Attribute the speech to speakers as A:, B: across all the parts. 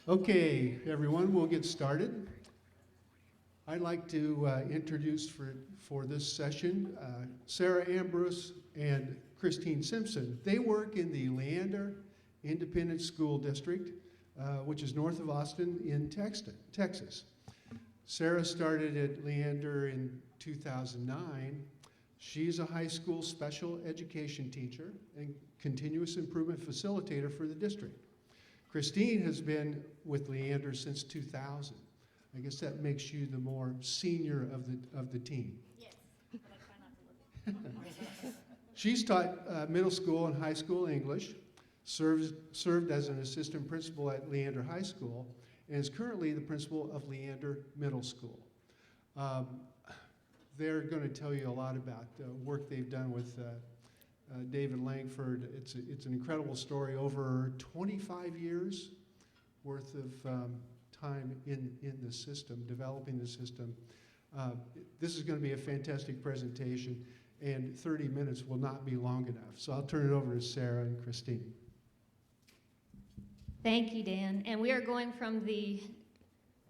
A: Okay, everyone, we'll get started. I'd like to introduce for this session Sarah Ambrose and Christine Simpson. They work in the Leander Independent School District, which is north of Austin in Texas. Sarah started at Leander in 2009. She's a high school special education teacher and continuous improvement facilitator for the district. Christine has been with Leander since 2000. I guess that makes you the more senior of the team.
B: Yes, but I try not to look it.
A: She's taught middle school and high school English, served as an assistant principal at Leander High School, and is currently the principal of Leander Middle School. They're going to tell you a lot about the work they've done with David Langford. It's an incredible story, over 25 years worth of time in the system, developing the system. This is going to be a fantastic presentation, and 30 minutes will not be long enough. So I'll turn it over to Sarah and Christine.
B: Thank you, Dan. And we are going from the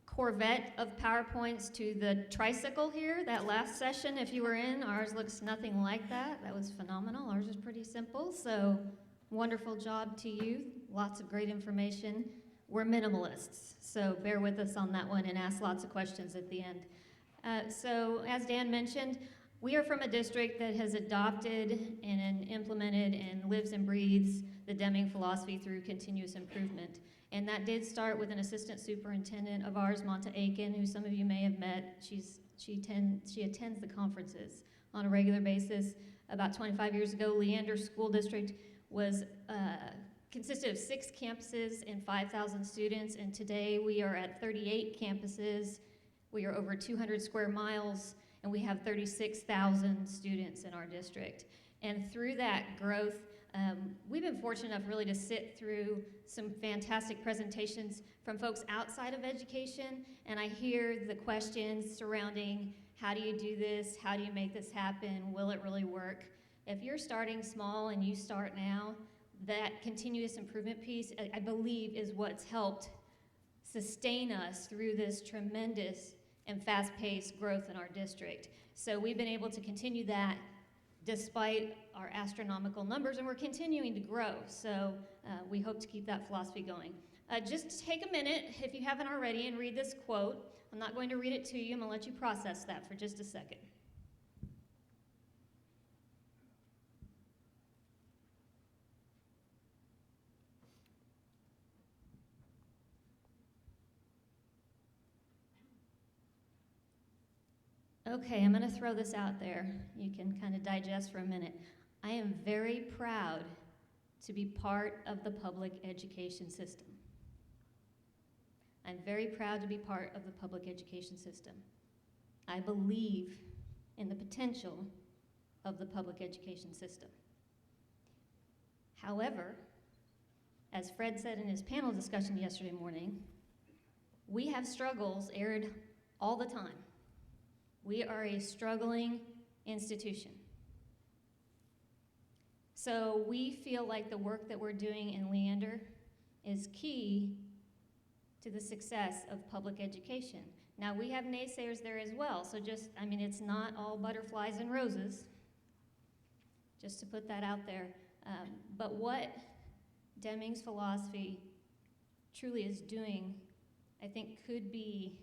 B: Corvette of PowerPoints to the tricycle here. That last session, if you were in, ours looks nothing like that. That was phenomenal. Ours is pretty simple. So wonderful job to you. Lots of great information. We're minimalists, so bear with us on that one and ask lots of questions at the end. So as Dan mentioned, we are from a district that has adopted and implemented and lives and breathes the Deming philosophy through continuous improvement. And that did start with an assistant superintendent of ours, Monta Aiken, who some of you may have met. She attends the conferences on a regular basis. About 25 years ago, Leander School District was consisted of 6 campuses and 5,000 students, and today we are at 38 campuses. We are over 200 square miles, and we have 36,000 students in our district. And through that growth, we've been fortunate enough really to sit through some fantastic presentations from folks outside of education, and I hear the questions surrounding how do you do this, how do you make this happen, will it really work? If you're starting small and you start now, that continuous improvement piece, I believe, is what's helped sustain us through this tremendous and fast-paced growth in our district. So we've been able to continue that despite our astronomical numbers, and we're continuing to grow. So we hope to keep that philosophy going. Just take a minute, if you haven't already, and read this quote. I'm not going to read it to you. I'm going to let you process that for just a second. Okay, I'm going to throw this out there. You can kind of digest for a minute. I am very proud to be part of the public education system. I'm very proud to be part of the public education system. I believe in the potential of the public education system. However, as Fred said in his panel discussion yesterday morning, we have struggles aired all the time. We are a struggling institution. So we feel like the work that we're doing in Leander is key to the success of public education. Now, we have naysayers there as well, so it's not all butterflies and roses, just to put that out there. But what Deming's philosophy truly is doing, I think, could be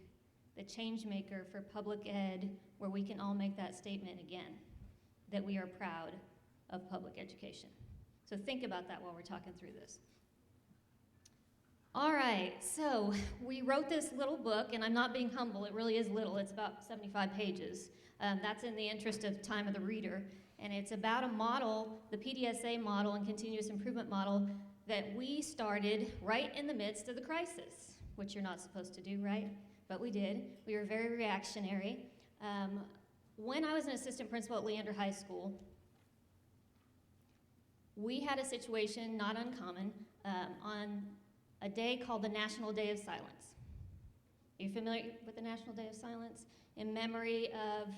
B: the change maker for public ed, where we can all make that statement again, that we are proud of public education. So think about that while we're talking through this. All right, so we wrote this little book, and I'm not being humble, it really is little, it's about 75 pages. That's in the interest of time of the reader, and it's about a model, the PDSA model and continuous improvement model, that we started right in the midst of the crisis, which you're not supposed to do, right? But we did. We were very reactionary. When I was an assistant principal at Leander High School, we had a situation, not uncommon, on a day called the National Day of Silence. Are you familiar with the National Day of Silence? In memory of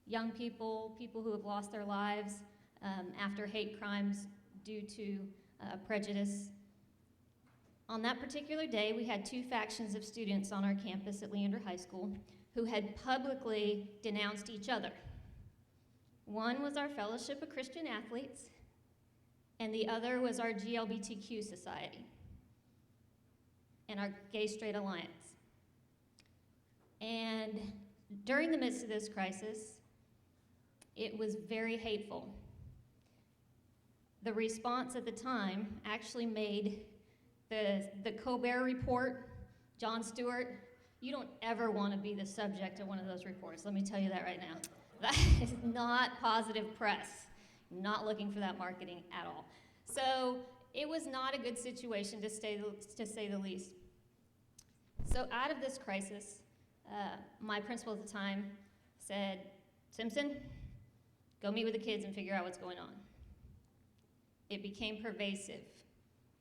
B: young people, people who have lost their lives after hate crimes due to prejudice. On that particular day, we had two factions of students on our campus at Leander High School who had publicly denounced each other. One was our Fellowship of Christian Athletes, and the other was our GLBTQ Society and our Gay Straight Alliance. And during the midst of this crisis, it was very hateful. The response at the time actually made the Colbert Report, Jon Stewart, you don't ever want to be the subject of one of those reports. Let me tell you that right now. That is not positive press. Not looking for that marketing at all. So it was not a good situation to say the least. So out of this crisis, my principal at the time said, Simpson, go meet with the kids and figure out what's going on. It became pervasive.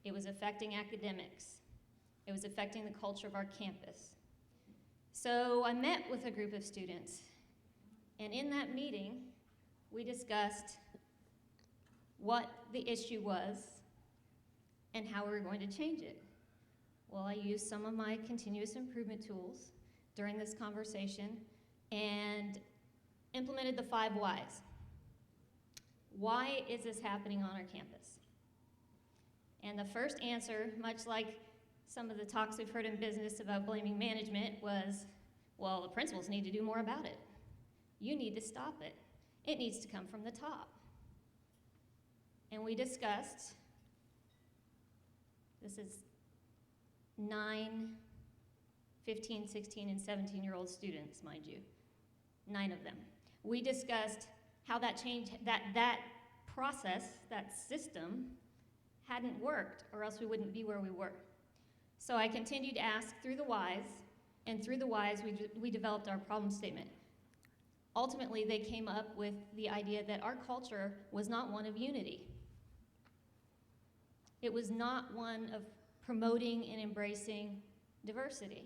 B: It was affecting academics. It was affecting the culture of our campus. So I met with a group of students, and in that meeting, we discussed what the issue was and how we were going to change it. Well, I used some of my continuous improvement tools during this conversation and implemented the 5 whys. Why is this happening on our campus? And the first answer, much like some of the talks we've heard in business about blaming management, was, well, the principals need to do more about it. You need to stop it. It needs to come from the top. And we discussed, this is 9, 15, 16, and 17-year-old students, mind you, 9 of them. We discussed how that changed, that process, that system, hadn't worked, or else we wouldn't be where we were. So I continued to ask through the whys, and through the whys, we developed our problem statement. Ultimately, they came up with the idea that our culture was not one of unity. It was not one of promoting and embracing diversity.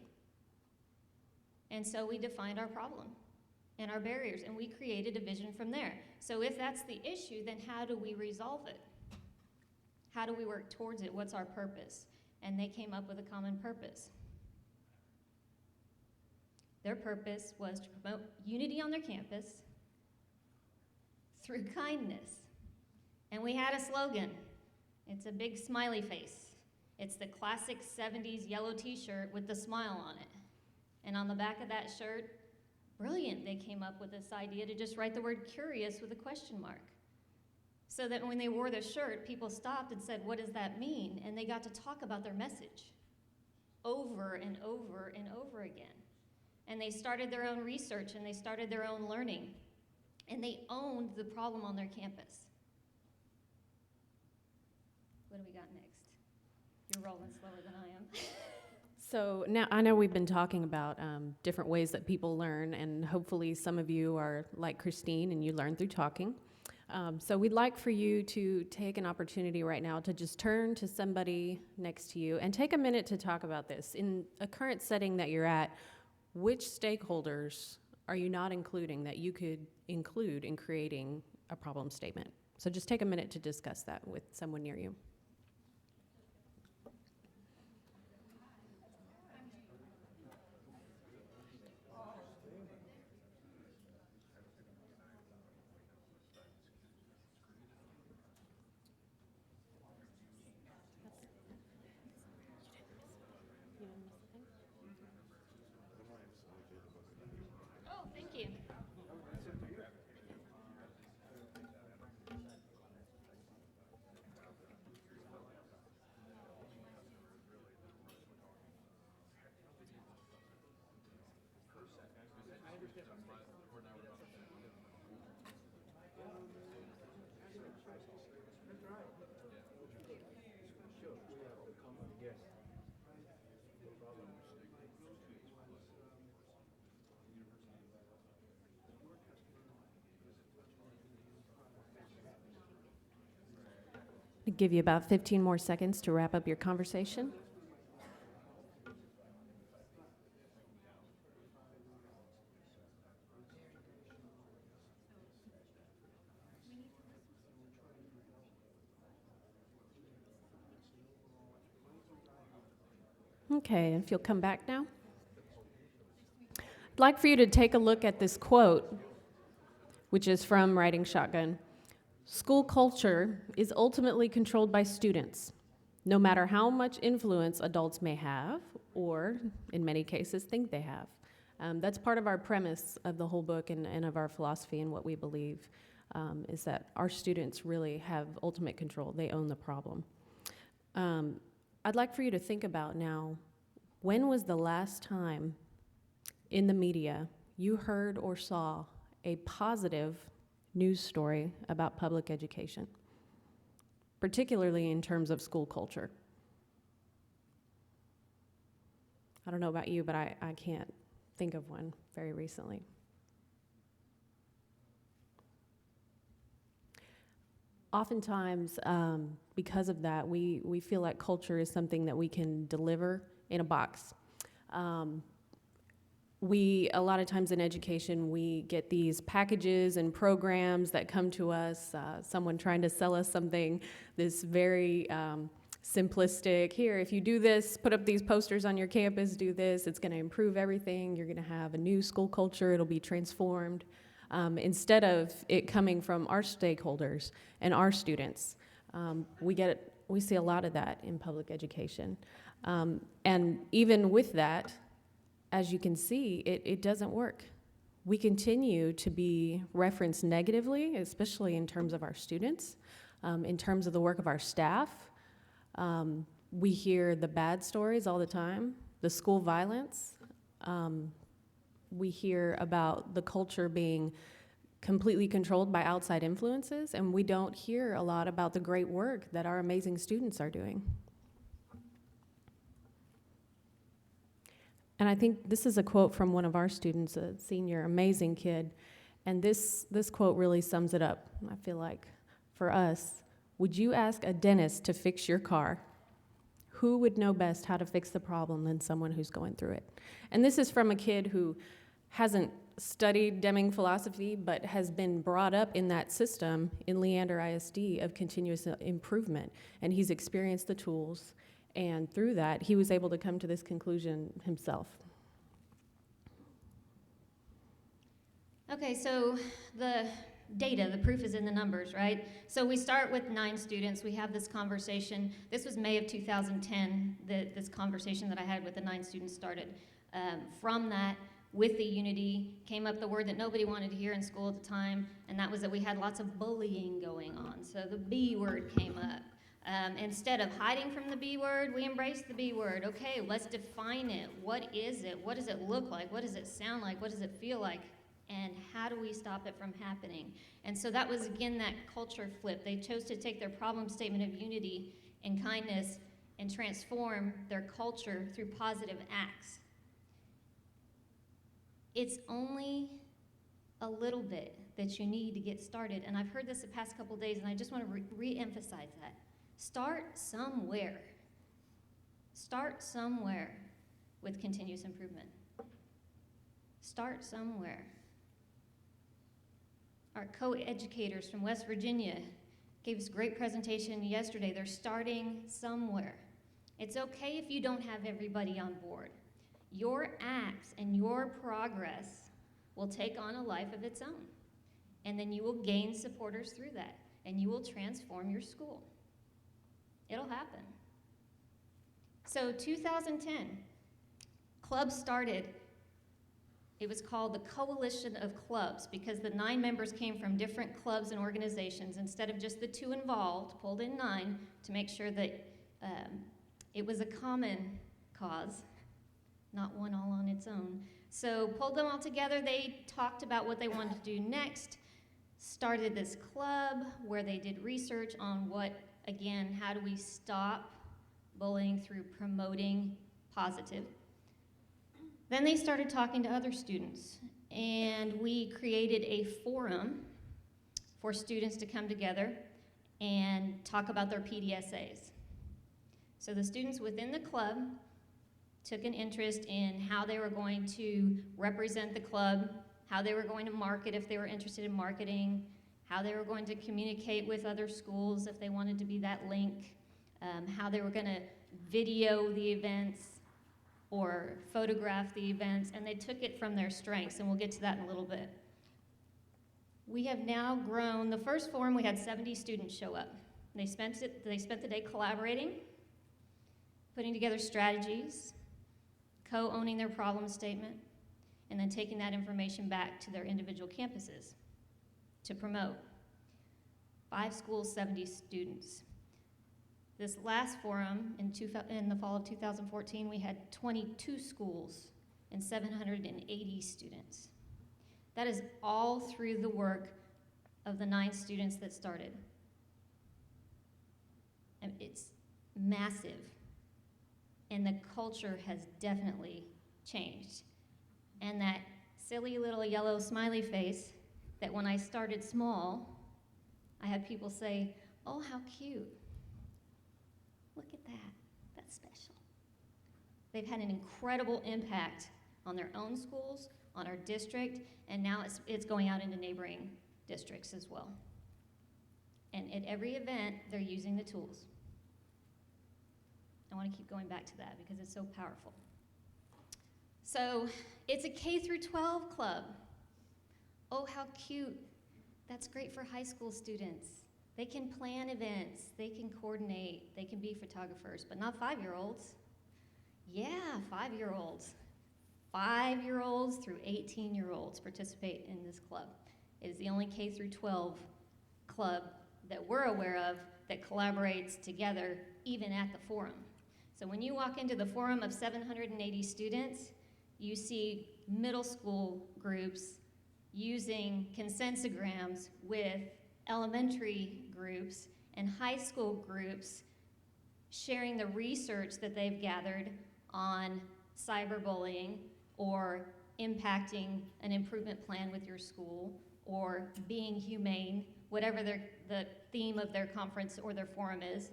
B: And so we defined our problem and our barriers, and we created a vision from there. So if that's the issue, then how do we resolve it? How do we work towards it? What's our purpose? And they came up with a common purpose. Their purpose was to promote unity on their campus through kindness. And we had a slogan. It's a big smiley face. It's the classic 70s yellow t-shirt with the smile on it. And on the back of that shirt, brilliant, they came up with this idea to just write the word curious with a question mark. So that when they wore the shirt, people stopped and said, what does that mean? And they got to talk about their message over and over and over again. And they started their own research, and they started their own learning, and they owned the problem on their campus. What do we got next? You're rolling slower than I am.
C: So now I know we've been talking about different ways that people learn, and hopefully some of you are like Christine and you learn through talking. So we'd like for you to take an opportunity right now to just turn to somebody next to you and take a minute to talk about this. In a current setting that you're at, which stakeholders are you not including that you could include in creating a problem statement? So just take a minute to discuss that with someone near you.
B: Oh, thank you.
C: I'll give you about 15 more seconds to wrap up your conversation. Okay, if you'll come back now. I'd like for you to take a look at this quote, which is from Riding Shotgun. School culture is ultimately controlled by students, no matter how much influence adults may have, or in many cases think they have. That's part of our premise of the whole book and of our philosophy and what we believe, is that our students really have ultimate control. They own the problem. I'd like for you to think about now, when was the last time in the media you heard or saw a positive news story about public education, particularly in terms of school culture? I don't know about you, but I can't think of one very recently. Oftentimes, because of that, we feel like culture is something that we can deliver in a box. A lot of times in education, we get these packages and programs that come to us, someone trying to sell us something, this very simplistic, here, if you do this, put up these posters on your campus, do this, it's gonna improve everything, you're gonna have a new school culture, it'll be transformed, instead of it coming from our stakeholders and our students. We see a lot of that in public education. And even with that, as you can see, it doesn't work. We continue to be referenced negatively, especially in terms of our students, in terms of the work of our staff. We hear the bad stories all the time, the school violence. We hear about the culture being completely controlled by outside influences, and we don't hear a lot about the great work that our amazing students are doing. And I think this is a quote from one of our students, a senior, amazing kid, and this quote really sums it up, I feel like, for us. Would you ask a dentist to fix your car? Who would know best how to fix the problem than someone who's going through it? And this is from a kid who hasn't studied Deming philosophy, but has been brought up in that system in Leander ISD of continuous improvement. And he's experienced the tools, and through that, he was able to come to this conclusion himself.
B: Okay, so the data, the proof is in the numbers, right? So we start with 9 students. We have this conversation. This was May of 2010, this conversation that I had with the 9 students started. From that, with the unity, came up the word that nobody wanted to hear in school at the time, and that was that we had lots of bullying going on. So the B word came up. Instead of hiding from the B word, we embraced the B word. Okay, let's define it. What is it? What does it look like? What does it sound like? What does it feel like? And how do we stop it from happening? And so that was, again, that culture flip. They chose to take their problem statement of unity and kindness and transform their culture through positive acts. It's only a little bit that you need to get started. And I've heard this the past couple days, and I just want to re-emphasize that. Start somewhere. Start somewhere with continuous improvement. Start somewhere. Our co-educators from West Virginia gave us a great presentation yesterday. They're starting somewhere. It's okay if you don't have everybody on board. Your acts and your progress will take on a life of its own. And then you will gain supporters through that. And you will transform your school. It'll happen. So 2010, clubs started. It was called the Coalition of Clubs because the 9 members came from different clubs and organizations. Instead of just the 2 involved, pulled in 9 to make sure that it was a common cause, not one all on its own. So pulled them all together. They talked about what they wanted to do next, started this club where they did research on how do we stop bullying through promoting positive. Then they started talking to other students, and we created a forum for students to come together and talk about their PDSAs. So the students within the club took an interest in how they were going to represent the club, how they were going to market if they were interested in marketing, how they were going to communicate with other schools if they wanted to be that link, how they were going to video the events, or photograph the events, and they took it from their strengths, and we'll get to that in a little bit. We have now grown. The first forum, we had 70 students show up. They spent the day collaborating, putting together strategies, co-owning their problem statement, and then taking that information back to their individual campuses to promote. 5 schools, 70 students. This last forum in the fall of 2014, we had 22 schools and 780 students. That is all through the work of the 9 students that started. And it's massive. And the culture has definitely changed. And that silly little yellow smiley face that when I started small, I had people say, "Oh, how cute. Look at that. That's special." They've had an incredible impact on their own schools, on our district, and now it's going out into neighboring districts as well. And at every event, they're using the tools. I want to keep going back to that because it's so powerful. So it's a K through 12 club. Oh, how cute. That's great for high school students. They can plan events, they can coordinate, they can be photographers, but not 5-year-olds. Yeah, 5-year-olds. 5-year-olds through 18-year-olds participate in this club. It is the only K through 12 club that we're aware of that collaborates together even at the forum. So when you walk into the forum of 780 students, you see middle school groups using consensograms with elementary groups and high school groups sharing the research that they've gathered on cyberbullying or impacting an improvement plan with your school or being humane, whatever the theme of their conference or their forum is,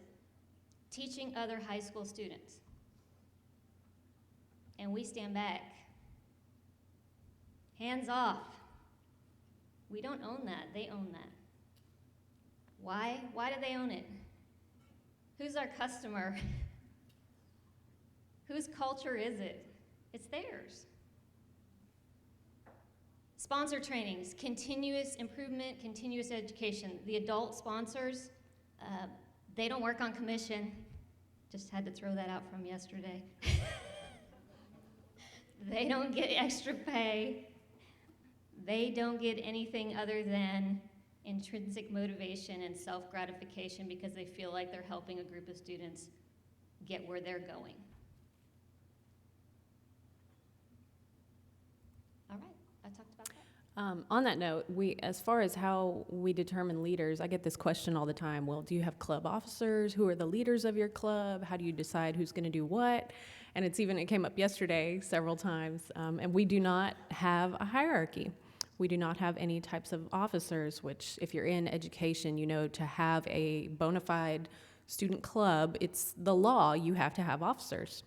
B: teaching other high school students. And we stand back. Hands off. We don't own that, they own that. Why? Why do they own it? Who's our customer? Whose culture is it? It's theirs. Sponsor trainings, continuous improvement, continuous education. The adult sponsors, they don't work on commission. Just had to throw that out from yesterday. They don't get extra pay. They don't get anything other than intrinsic motivation and self-gratification because they feel like they're helping a group of students get where they're going. All right, I talked about that.
C: On that note, as far as how we determine leaders, I get this question all the time. Well, do you have club officers? Who are the leaders of your club? How do you decide who's going to do what? And it came up yesterday several times. And we do not have a hierarchy. We do not have any types of officers, which if you're in education, you know, to have a bona fide student club, it's the law, you have to have officers.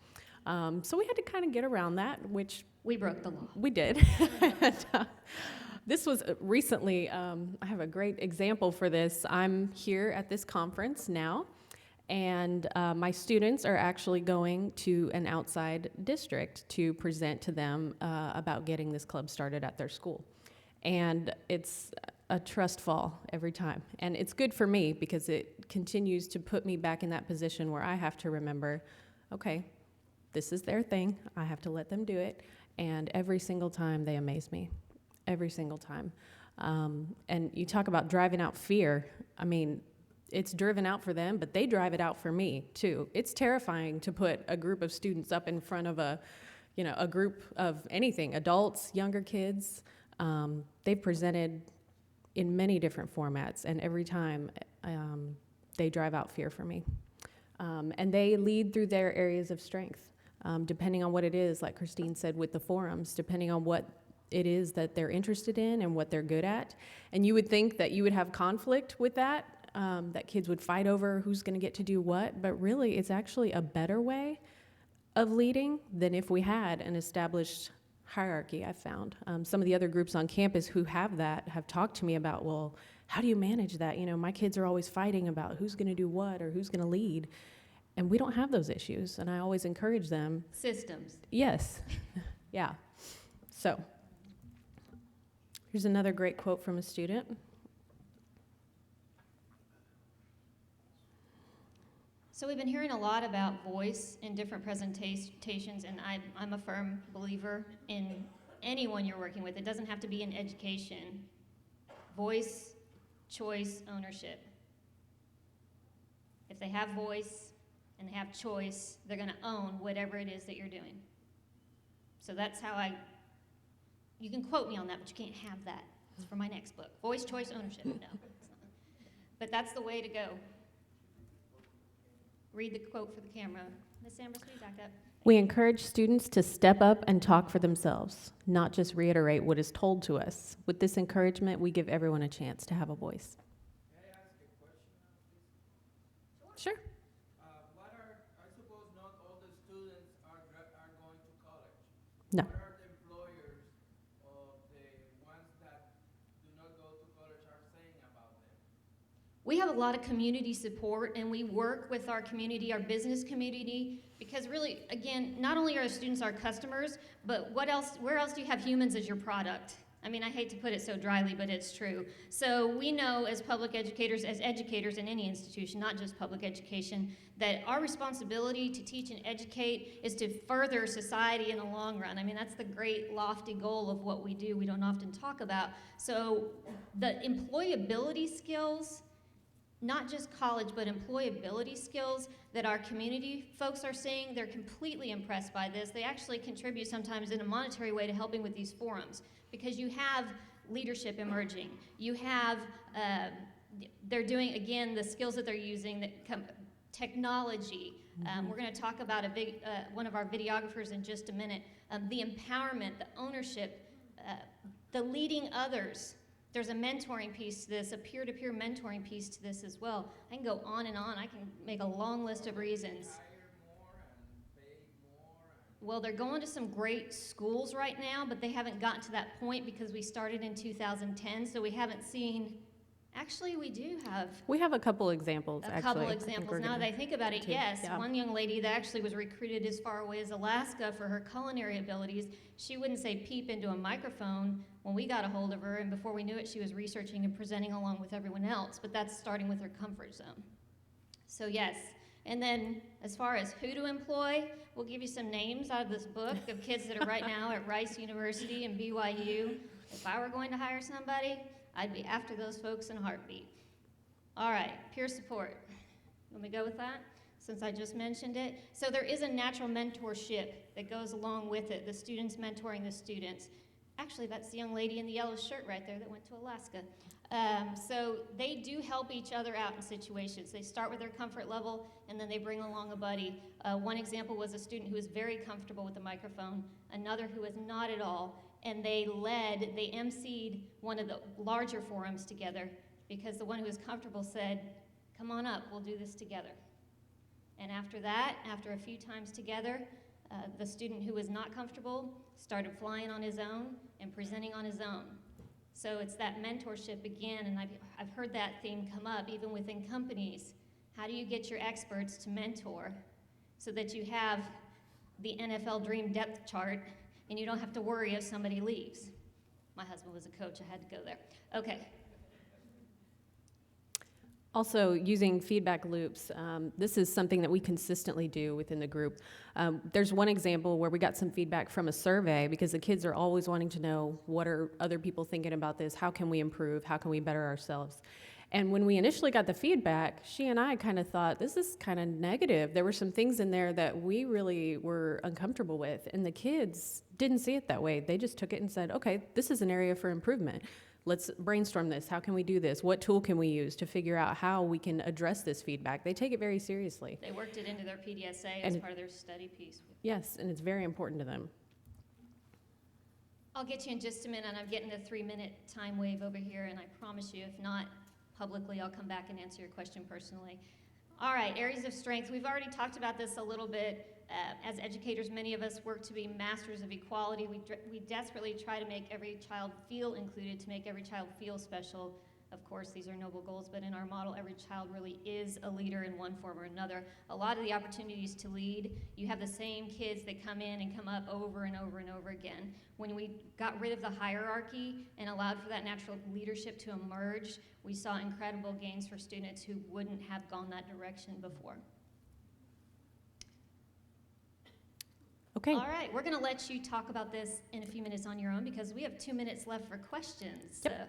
C: So we had to kind of get around that, which
B: We broke the law.
C: we did. This was recently, I have a great example for this. I'm here at this conference now, and my students are actually going to an outside district to present to them about getting this club started at their school. And it's a trust fall every time. And it's good for me because it continues to put me back in that position where I have to remember, okay, this is their thing. I have to let them do it. And every single time they amaze me, every single time. And you talk about driving out fear. I mean, it's driven out for them, but they drive it out for me too. It's terrifying to put a group of students up in front of a group of anything, adults, younger kids. They've presented in many different formats, and every time they drive out fear for me. And they lead through their areas of strength, depending on what it is, like Christine said with the forums, depending on what it is that they're interested in and what they're good at. And you would think that you would have conflict with that kids would fight over who's going to get to do what, but really it's actually a better way of leading than if we had an established hierarchy, I've found. Some of the other groups on campus who have that have talked to me about, well, how do you manage that? You know, my kids are always fighting about who's going to do what or who's going to lead. And we don't have those issues, and I always encourage them.
B: Systems.
C: Yes, yeah. So, here's another great quote from a student.
B: So we've been hearing a lot about voice in different presentations, and I'm a firm believer in anyone you're working with. It doesn't have to be in education. Voice, choice, ownership. If they have voice and they have choice, they're going to own whatever it is that you're doing. So that's how you can quote me on that, but you can't have that. It's for my next book. Voice, choice, ownership. No, it's not. But that's the way to go. Read the quote for the camera. Miss Ambrose, will you back up?
C: We encourage students to step up and talk for themselves, not just reiterate what is told to us. With this encouragement, we give everyone a chance to have a voice.
D: May I ask a question on this?
C: Sure.
D: I suppose not all the students are going to college.
C: No.
D: What are the employers or the ones that do not go to college are saying about them?
B: We have a lot of community support, and we work with our community, our business community, because really, again, not only are our students our customers, but where else do you have humans as your product? I mean, I hate to put it so dryly, but it's true. So we know as public educators, as educators in any institution, not just public education, that our responsibility to teach and educate is to further society in the long run. I mean, that's the great lofty goal of what we do. We don't often talk about. So the employability skills, not just college, but employability skills that our community folks are seeing, they're completely impressed by this. They actually contribute sometimes in a monetary way to helping with these forums, because you have leadership emerging. You have, they're doing, again, the skills that they're using, technology. We're going to talk about one of our videographers in just a minute. The empowerment, the ownership, the leading others. There's a mentoring piece to this, a peer-to-peer mentoring piece to this as well. I can go on and on. I can make a long list of reasons.
D: Hire more and pay more.
B: Well, they're going to some great schools right now, but they haven't gotten to that point because we started in 2010, so we haven't seen. Actually, we do have
C: We have a couple examples,
B: a
C: actually.
B: couple
C: I think
B: examples.
C: we're
B: Now that
C: gonna-
B: I think about it,
C: to-
B: yes.
C: yeah.
B: One young lady that actually was recruited as far away as Alaska for her culinary abilities, she wouldn't say peep into a microphone when we got a hold of her, and before we knew it, she was researching and presenting along with everyone else, but that's starting with her comfort zone. So yes, and then as far as who to employ, we'll give you some names out of this book of kids that are right now at Rice University and BYU. If I were going to hire somebody, I'd be after those folks in a heartbeat. All right, peer support. Let me go with that, since I just mentioned it. So there is a natural mentorship that goes along with it, the students mentoring the students. Actually, that's the young lady in the yellow shirt right there that went to Alaska. So they do help each other out in situations. They start with their comfort level, and then they bring along a buddy. One example was a student who was very comfortable with the microphone, another who was not at all, and they emceed one of the larger forums together, because the one who was comfortable said, come on up, we'll do this together. And after that, after a few times together, the student who was not comfortable started flying on his own and presenting on his own. So it's that mentorship again, and I've heard that theme come up even within companies. How do you get your experts to mentor so that you have the NFL dream depth chart and you don't have to worry if somebody leaves? My husband was a coach, I had to go there. Okay.
C: Also, using feedback loops, this is something that we consistently do within the group. There's one example where we got some feedback from a survey, because the kids are always wanting to know, what are other people thinking about this? How can we improve? How can we better ourselves? And when we initially got the feedback, she and I kind of thought, this is kind of negative. There were some things in there that we really were uncomfortable with, and the kids didn't see it that way. They just took it and said, okay, this is an area for improvement. Let's brainstorm this. How can we do this? What tool can we use to figure out how we can address this feedback? They take it very seriously.
B: They worked it into their PDSA as
C: And-
B: part of their study piece.
C: Yes, and it's very important to them.
B: I'll get you in just a minute. I'm getting a 3-minute time wave over here, and I promise you, if not publicly, I'll come back and answer your question personally. All right, areas of strength. We've already talked about this a little bit. As educators, many of us work to be masters of equality. We desperately try to make every child feel included, to make every child feel special. Of course, these are noble goals, but in our model, every child really is a leader in one form or another. A lot of the opportunities to lead, you have the same kids that come in and come up over and over and over again. When we got rid of the hierarchy and allowed for that natural leadership to emerge, we saw incredible gains for students who wouldn't have gone that direction before.
C: Okay.
B: All right, we're going to let you talk about this in a few minutes on your own because we have 2 minutes left for questions.
C: Yep.
B: So.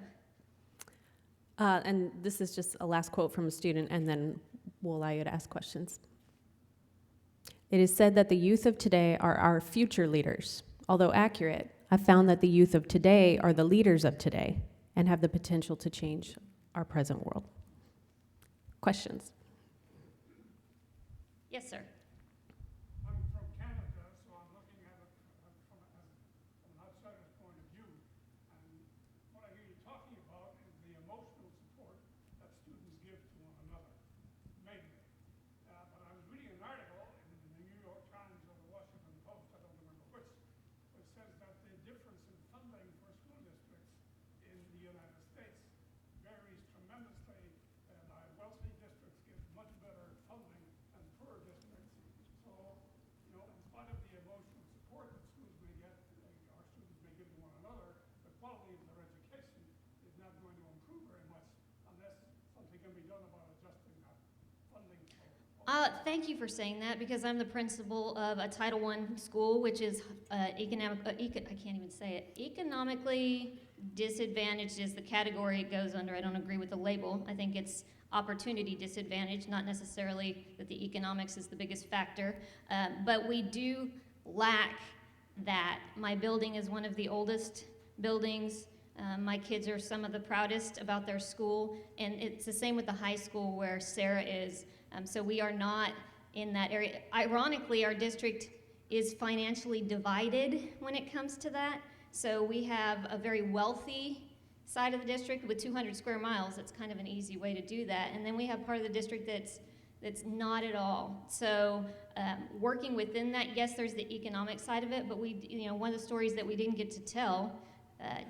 C: And this is just a last quote from a student, and then we'll allow you to ask questions. It is said that the youth of today are our future leaders. Although accurate, I found that the youth of today are the leaders of today and have the potential to change our present world. Questions?
B: Yes, sir.
E: I'm from Canada, so I'm looking at it from an outsider's point of view. And what I hear you talking about is the emotional support that students give to one another, mainly. But I was reading an article in the New York Times or the Washington Post, I don't remember which says that the difference in funding for school districts in the United States varies tremendously. Wealthy districts get much better funding than poorer districts. So, in spite of the emotional support that schools may get, our students may give to one another, the quality of their education is not going to improve very much unless something can be done about adjusting that funding.
B: Thank you for saying that because I'm the principal of a Title I school, which is I can't even say it. Economically disadvantaged is the category it goes under. I don't agree with the label. I think it's opportunity disadvantage, not necessarily that the economics is the biggest factor. But we do lack that. My building is one of the oldest buildings. My kids are some of the proudest about their school, and it's the same with the high school where Sarah is. So we are not in that area. Ironically, our district is financially divided when it comes to that. So we have a very wealthy side of the district with 200 square miles. It's kind of an easy way to do that. And then we have part of the district that's not at all. So working within that, yes, there's the economic side of it, but one of the stories that we didn't get to tell,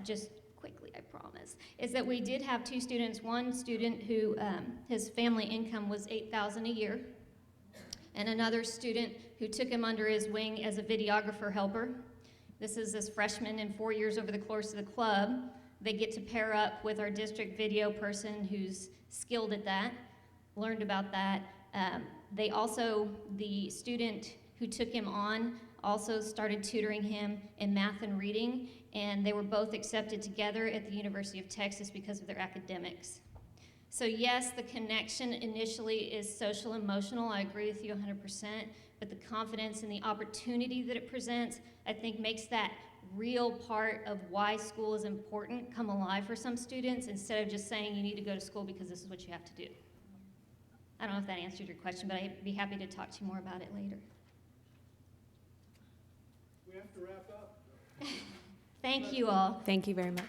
B: just quickly, I promise, is that we did have 2 students. One student who his family income was $8,000 a year, and another student who took him under his wing as a videographer helper. This is this freshman in 4 years over the course of the club. They get to pair up with our district video person who's skilled at that, learned about that. The student who took him on also started tutoring him in math and reading, and they were both accepted together at the University of Texas because of their academics. So yes, the connection initially is social emotional. I agree with you 100%, but the confidence and the opportunity that it presents, I think makes that real part of why school is important come alive for some students instead of just saying you need to go to school because this is what you have to do. I don't know if that answered your question, but I'd be happy to talk to you more about it later.
A: We have to wrap up.
B: Thank you all.
C: Thank you very much.